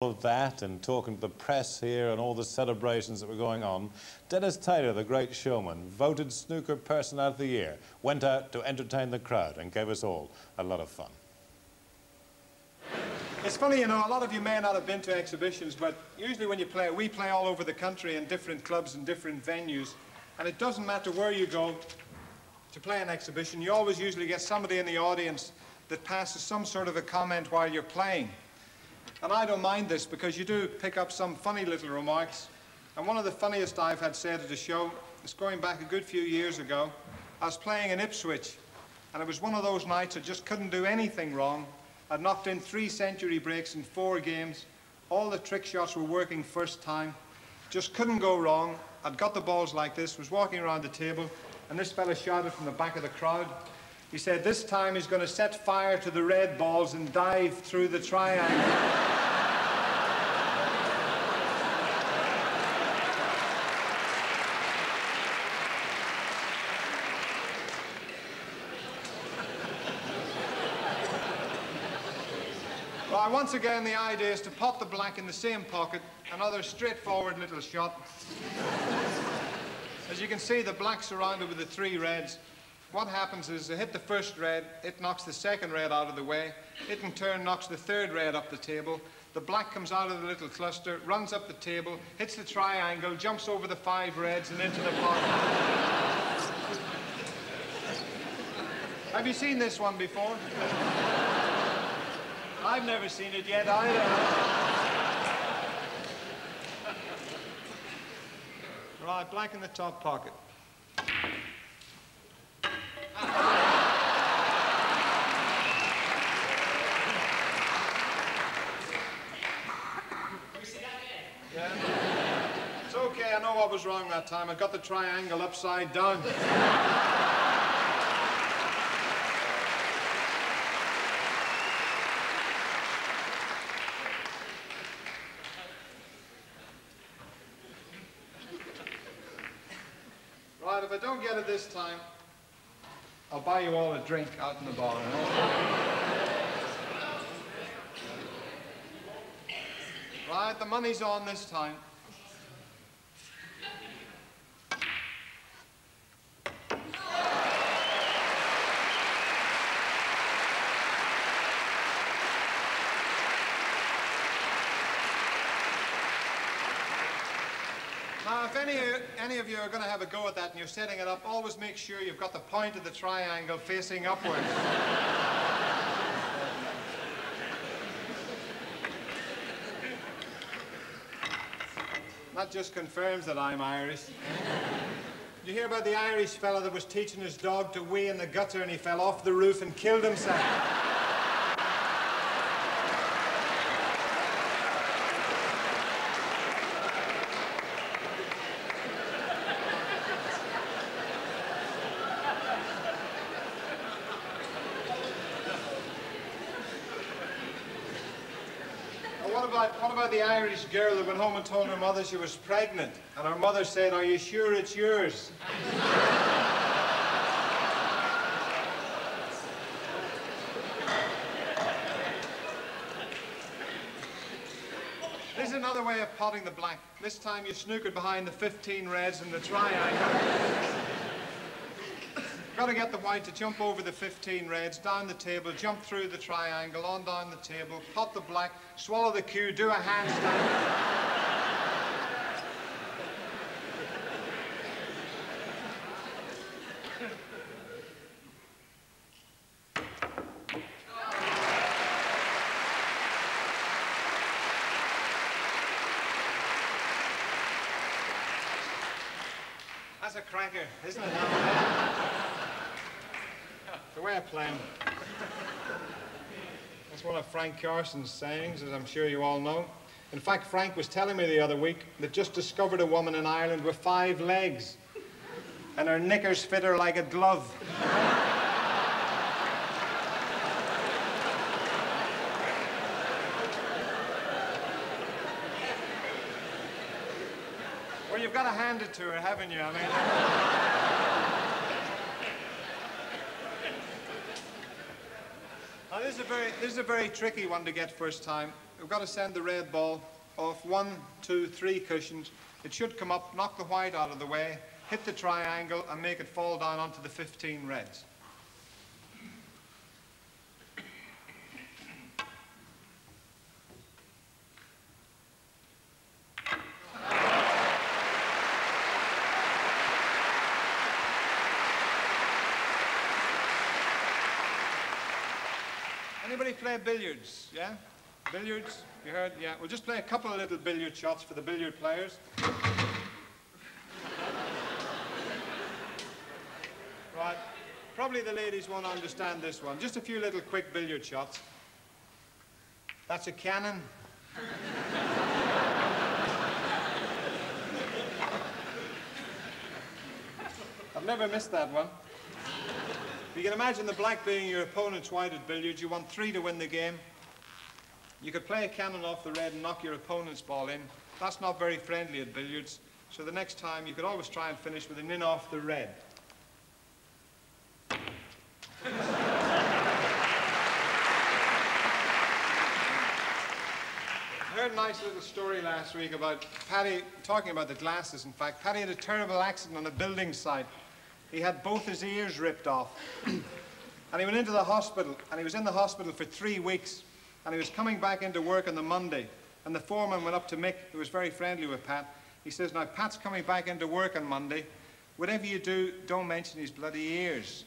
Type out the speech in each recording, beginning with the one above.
Of that and talking to the press here and all the celebrations that were going on, Dennis Taylor, the great showman, voted Snooker Personality of the Year, went out to entertain the crowd and gave us all a lot of fun. It's funny, you know, a lot of you may not have been to exhibitions, but usually when you play, we play all over the country in different clubs and different venues, and it doesn't matter where you go to play an exhibition, you always usually get somebody in the audience that passes some sort of a comment while you're playing. And I don't mind this because you do pick up some funny little remarks. And one of the funniest I've had said at a show is going back a good few years ago. I was playing in Ipswich, and it was one of those nights I just couldn't do anything wrong. I'd knocked in 3 century breaks in 4 games. All the trick shots were working first time. Just couldn't go wrong. I'd got the balls like this, was walking around the table, and this fella shouted from the back of the crowd. He said, this time he's going to set fire to the red balls and dive through the triangle. Well, once again, the idea is to pot the black in the same pocket, another straightforward little shot. As you can see, the black's surrounded with the 3 reds. What happens is they hit the first red, it knocks the second red out of the way, it in turn knocks the 3rd red up the table, the black comes out of the little cluster, runs up the table, hits the triangle, jumps over the 5 reds and into the pot. Have you seen this one before? I've never seen it yet either. Right, black in the top pocket. Yeah. It's okay, I know what was wrong that time. I got the triangle upside down. Right, if I don't get it this time, I'll buy you all a drink out in the bar. Right, the money's on this time. Now, if any of you are going to have a go at that and you're setting it up, always make sure you've got the point of the triangle facing upwards. That just confirms that I'm Irish. Did you hear about the Irish fella that was teaching his dog to wee in the gutter and he fell off the roof and killed himself? What about the Irish girl that went home and told her mother she was pregnant, and her mother said, "Are you sure it's yours?" This is another way of potting the black. This time you snookered behind the 15 reds in the triangle. Got to get the white to jump over the 15 reds, down the table, jump through the triangle, on down the table, pot the black, swallow the cue, do a handstand. That's a cracker, isn't it? The way I play him. That's one of Frank Carson's sayings, as I'm sure you all know. In fact, Frank was telling me the other week that just discovered a woman in Ireland with 5 legs, and her knickers fit her like a glove. Well, you've got to hand it to her, haven't you? I mean... Now, this is a very tricky one to get first time. we've got to send the red ball off 1, 2, 3 cushions. It should come up, knock the white out of the way, hit the triangle, and make it fall down onto the 15 reds. Anybody play billiards? Yeah? Billiards? You heard? Yeah. We'll just play a couple of little billiard shots for the billiard players. Right. Probably the ladies won't understand this one. Just a few little quick billiard shots. That's a cannon. I've never missed that one. You can imagine the black being your opponent's white at billiards. You want 3 to win the game. You could play a cannon off the red and knock your opponent's ball in. That's not very friendly at billiards. So the next time, you could always try and finish with an in off the red. I heard a nice little story last week about Paddy, talking about the glasses, in fact. Paddy had a terrible accident on a building site. He had both his ears ripped off. And he went into the hospital, and he was in the hospital for 3 weeks. And he was coming back into work on the Monday. And the foreman went up to Mick, who was very friendly with Pat. He says, now, Pat's coming back into work on Monday. Whatever you do, don't mention his bloody ears.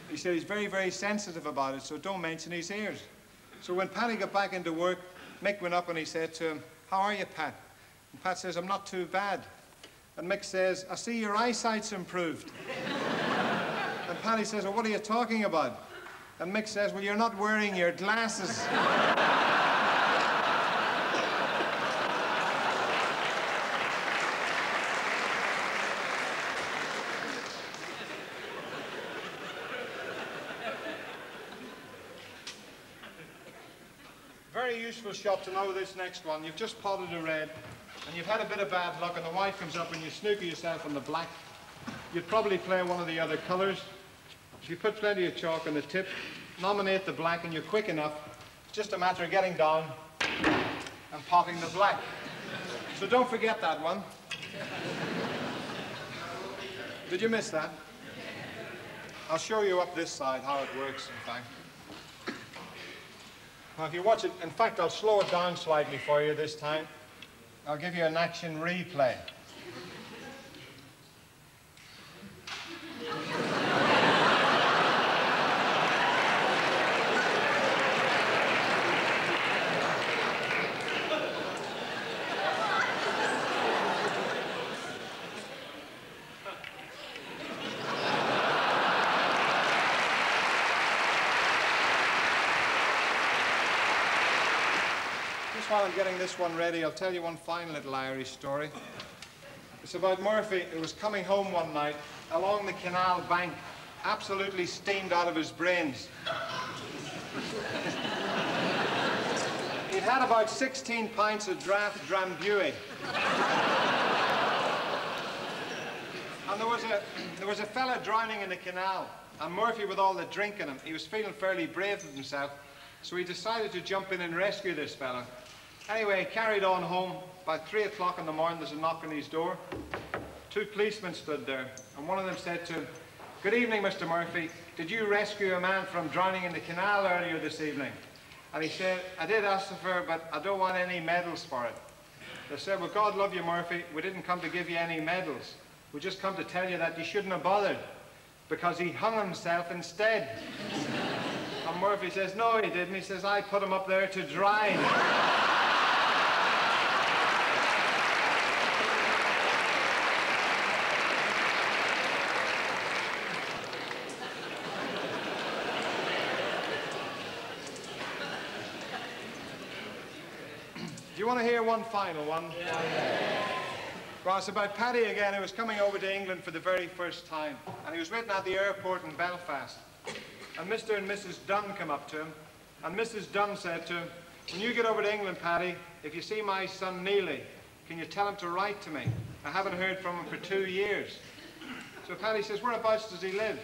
He said he's very, very sensitive about it, so don't mention his ears. So when Paddy got back into work, Mick went up and he said to him, how are you, Pat? And Pat says, I'm not too bad. And Mick says, I see your eyesight's improved. And Paddy says, well, what are you talking about? And Mick says, well, you're not wearing your glasses. Very useful shot to know this next one. You've just potted a red, and you've had a bit of bad luck, and the white comes up and you snooker yourself on the black. You'd probably play one of the other colours. If you put plenty of chalk on the tip, nominate the black, and you're quick enough. It's just a matter of getting down and potting the black. So don't forget that one. Did you miss that? I'll show you up this side how it works, in fact. Now, if you watch it, in fact, I'll slow it down slightly for you this time. I'll give you an action replay. While I'm getting this one ready, I'll tell you one fine little Irish story. It's about Murphy, who was coming home one night along the canal bank, absolutely steamed out of his brains. He'd had about 16 pints of draft Drambuie. And there was a fella drowning in the canal, and Murphy, with all the drink in him, he was feeling fairly brave of himself, so he decided to jump in and rescue this fella. Anyway, he carried on home. By 3 o'clock in the morning, there's a knock on his door. 2 policemen stood there, and one of them said to him, good evening, Mr. Murphy. Did you rescue a man from drowning in the canal earlier this evening? And he said, I did, Ossifer, but I don't want any medals for it. They said, well, God love you, Murphy. We didn't come to give you any medals. We just come to tell you that you shouldn't have bothered, because he hung himself instead. And Murphy says, no, he didn't. He says, I put him up there to dry. Do you want to hear one final one? Yeah. Well, it's about Paddy again, who was coming over to England for the very first time. And he was waiting at the airport in Belfast. And Mr. and Mrs. Dunn came up to him. And Mrs. Dunn said to him, when you get over to England, Paddy, if you see my son Neely, can you tell him to write to me? I haven't heard from him for 2 years. So Paddy says, whereabouts does he live?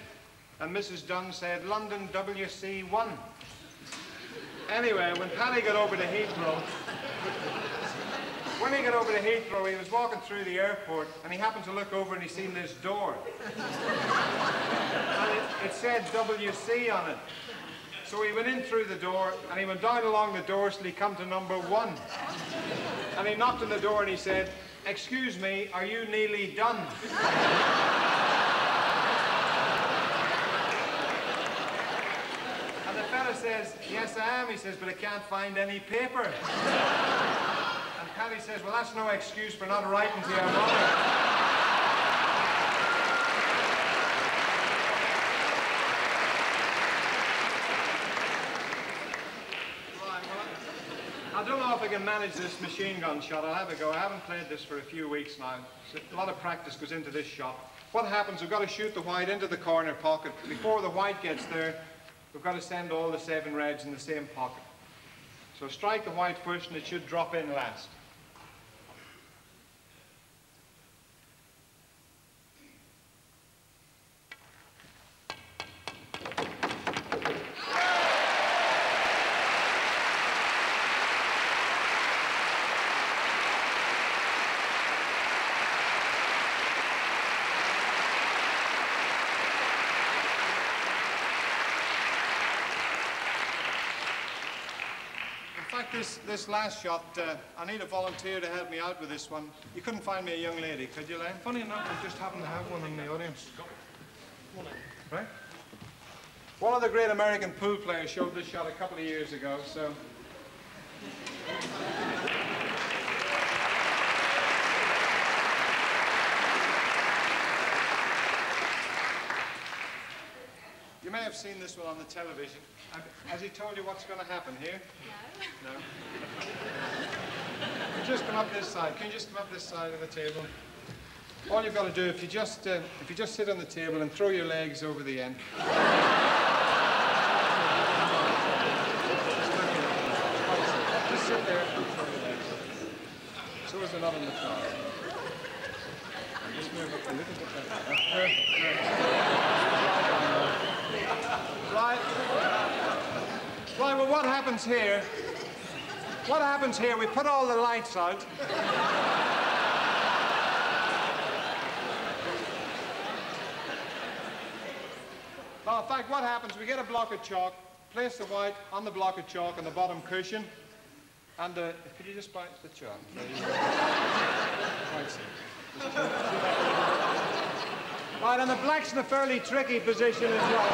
And Mrs. Dunn said, London WC1. Anyway, when Paddy got over to Heathrow, he was walking through the airport and he happened to look over and he seen this door. And it said WC on it. So he went in through the door and he went down along the doors till he come to number 1. And he knocked on the door and he said, "Excuse me, are you nearly done?" And the fella says, "Yes, I am." He says, "But I can't find any paper." And Paddy says, "Well, that's no excuse for not writing to your mother." I don't know if I can manage this machine gun shot. I'll have a go. I haven't played this for a few weeks now. So a lot of practice goes into this shot. What happens, we've got to shoot the white into the corner pocket. Before the white gets there, we've got to send all the 7 reds in the same pocket. So strike the white first and it should drop in last. In fact, this last shot, I need a volunteer to help me out with this one. You couldn't find me a young lady, could you, Len? Funny enough, we just happen to have one in the audience. Right? One of the great American pool players showed this shot a couple of years ago, so... You may have seen this one on the television. Has he told you what's going to happen here? No. No? Just come up this side. Can you just come up this side of the table? All you've got to do, if you just sit on the table and throw your legs over the end. Just sit there and throw your legs. So as they're not on the floor. Just move up a little bit better. Right. Right, well, what happens here, we put all the lights out. Well, in fact, what happens, we get a block of chalk, place the white on the block of chalk on the bottom cushion, and could you just bite the chalk? Right, and the black's in a fairly tricky position as well.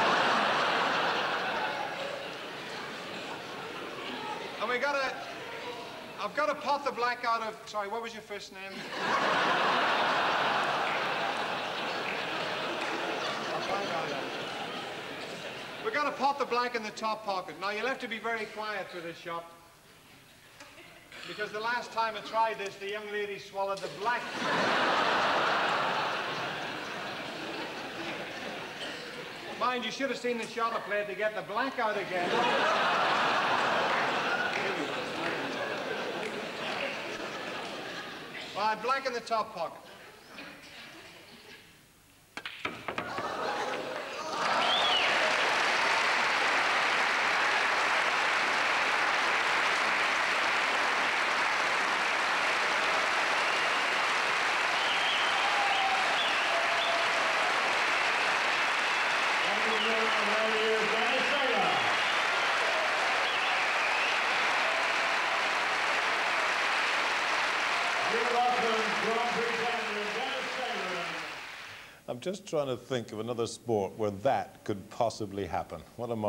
And I've got to pot the black out of, sorry, what was your first name? We've got to pot the black in the top pocket. Now, you'll have to be very quiet for this shot, because the last time I tried this, the young lady swallowed the black. Mind, you should have seen the shot I played to get the black out again. Right, black in the top pocket. I'm just trying to think of another sport where that could possibly happen. What am I?